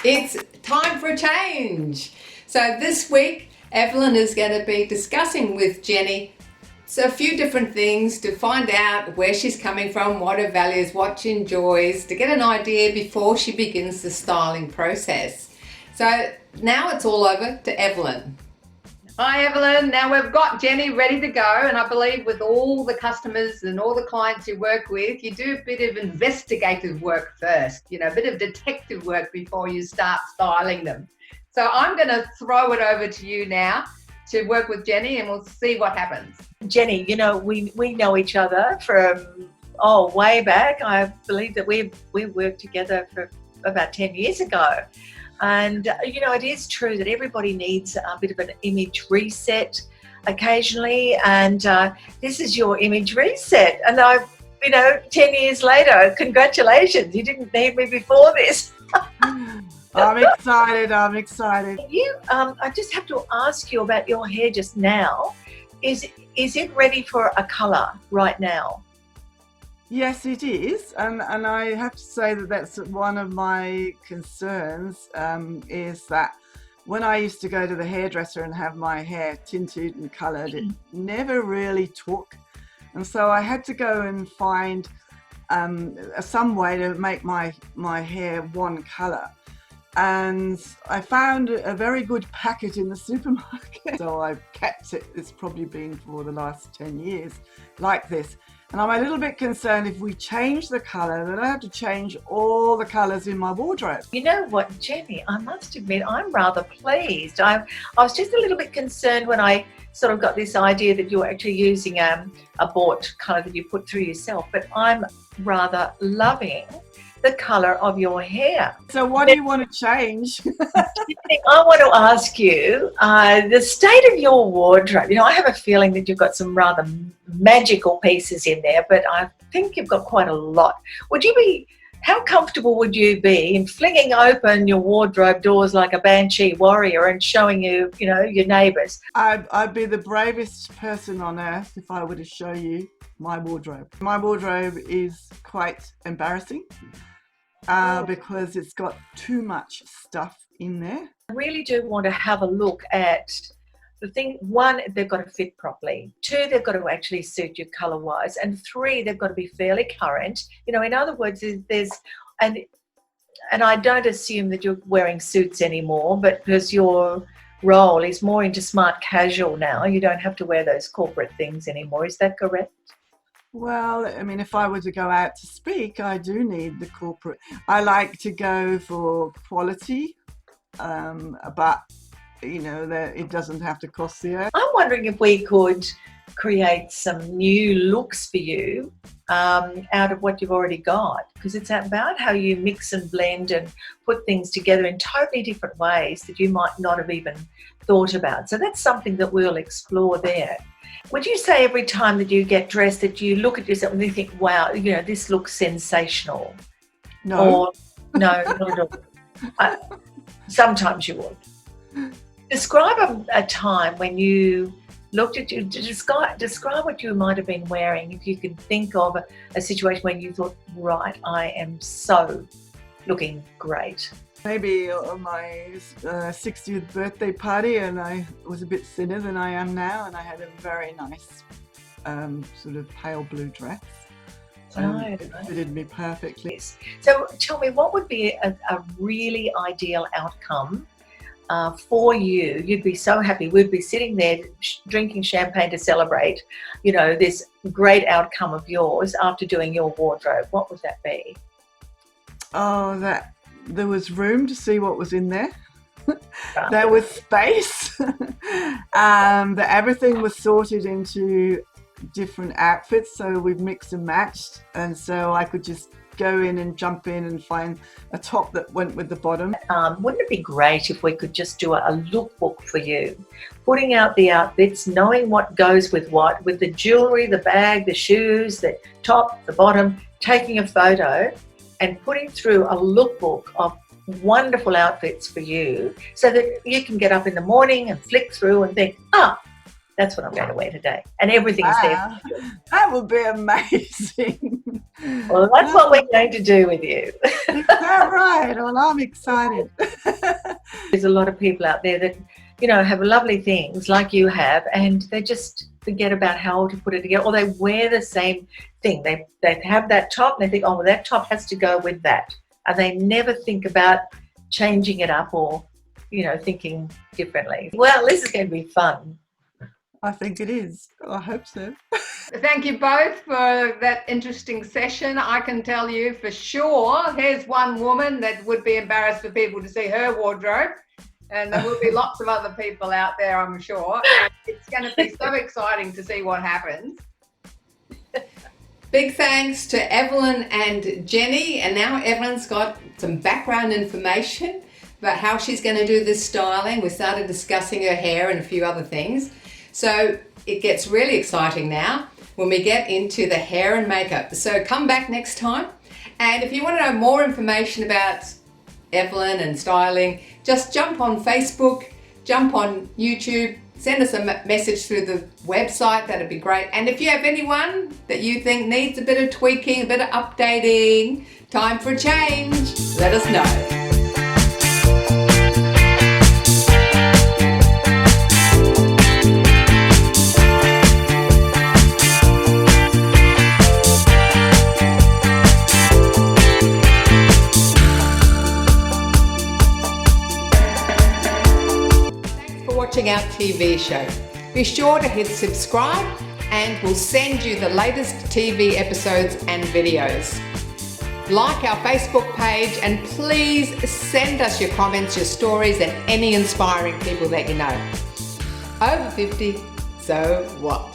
It's time for a change. So this week, Evelyn is going to be discussing with Jenny a few different things to find out where she's coming from, what her values, what she enjoys, to get an idea before she begins the styling process. So now it's all over to Evelyn. Hi Evelyn, now we've got Jenny ready to go, and I believe with all the customers and all the clients you work with, you do a bit of investigative work first, a bit of detective work before you start styling them. So I'm going to throw it over to you now to work with Jenny, and we'll see what happens. Jenny, we know each other from way back. I believe that we worked together for about 10 years ago. And, it is true that everybody needs a bit of an image reset occasionally. And this is your image reset. And 10 years later, congratulations. You didn't need me before this. I'm excited. I just have to ask you about your hair just now. Is it ready for a colour right now? Yes, it is, and I have to say that that's one of my concerns, is that when I used to go to the hairdresser and have my hair tinted and coloured, it never really took, and so I had to go and find some way to make my hair one colour. And I found a very good packet in the supermarket, so I've kept it. It's probably been for the last 10 years like this. And I'm a little bit concerned if we change the colour, then I have to change all the colours in my wardrobe. You know what, Jenny, I must admit I'm rather pleased. I was just a little bit concerned when I sort of got this idea that you're actually using a bought colour that you put through yourself, but I'm rather loving the colour of your hair. So what do you want to change? I want to ask you the state of your wardrobe. I have a feeling that you've got some rather magical pieces in there, but I think you've got quite a lot. How comfortable would you be in flinging open your wardrobe doors like a banshee warrior and showing your neighbours? I'd be the bravest person on earth if I were to show you my wardrobe. My wardrobe is quite embarrassing because it's got too much stuff in there. I really do want to have a look at the thing. One, they've got to fit properly. Two, they've got to actually suit you colour-wise. And three, they've got to be fairly current. In other words, and I don't assume that you're wearing suits anymore, but because your role is more into smart casual now, you don't have to wear those corporate things anymore. Is that correct? Well, if I were to go out to speak, I do need the corporate. I like to go for quality, but that it doesn't have to cost the earth. I'm wondering if we could create some new looks for you out of what you've already got, because it's about how you mix and blend and put things together in totally different ways that you might not have even thought about. So that's something that we'll explore there. Would you say every time that you get dressed that you look at yourself and you think, wow, this looks sensational? No. Or, no, not at all. Sometimes you would. Describe a time when you looked at you, describe what you might have been wearing, if you could think of a situation when you thought, right, I am so looking great. Maybe on my 60th birthday party, and I was a bit thinner than I am now, and I had a very nice sort of pale blue dress. It fitted me perfectly. So tell me, what would be a really ideal outcome for you? You'd be so happy. We'd be sitting there drinking champagne to celebrate, this great outcome of yours after doing your wardrobe. What would that be? Oh, that there was room to see what was in there. There was space. That everything was sorted into different outfits, so we've mixed and matched, and so I could just go in and jump in and find a top that went with the bottom. Wouldn't it be great if we could just do a lookbook for you, putting out the outfits, knowing what goes with what, with the jewellery, the bag, the shoes, the top, the bottom, taking a photo and putting through a lookbook of wonderful outfits for you, so that you can get up in the morning and flick through and think, That's what I'm going to wear today. And everything's there Wow, for you. that would be amazing. Well, that's what we're going to do with you. Is that right? Well, I'm excited. There's a lot of people out there that, you know, have lovely things like you have, and they just forget about how to put it together, or they wear the same thing. They have that top and they think, oh, well, that top has to go with that. And they never think about changing it up or, you know, thinking differently. Well, this is going to be fun. I think it is. I hope so. Thank you both for that interesting session. I can tell you for sure, here's one woman that would be embarrassed for people to see her wardrobe. And there will be lots of other people out there, I'm sure. And it's going to be so exciting to see what happens. Big thanks to Evelyn and Jenny. And now Evelyn's got some background information about how she's going to do this styling. We started discussing her hair and a few other things. So it gets really exciting now when we get into the hair and makeup. So come back next time. And if you want to know more information about Evelyn and styling, just jump on Facebook, jump on YouTube, send us a message through the website. That'd be great. And if you have anyone that you think needs a bit of tweaking, a bit of updating, time for a change, let us know. Watching our TV show. Be sure to hit subscribe and we'll send you the latest TV episodes and videos. Like our Facebook page and please send us your comments, your stories and any inspiring people that you know. Over 50, so what?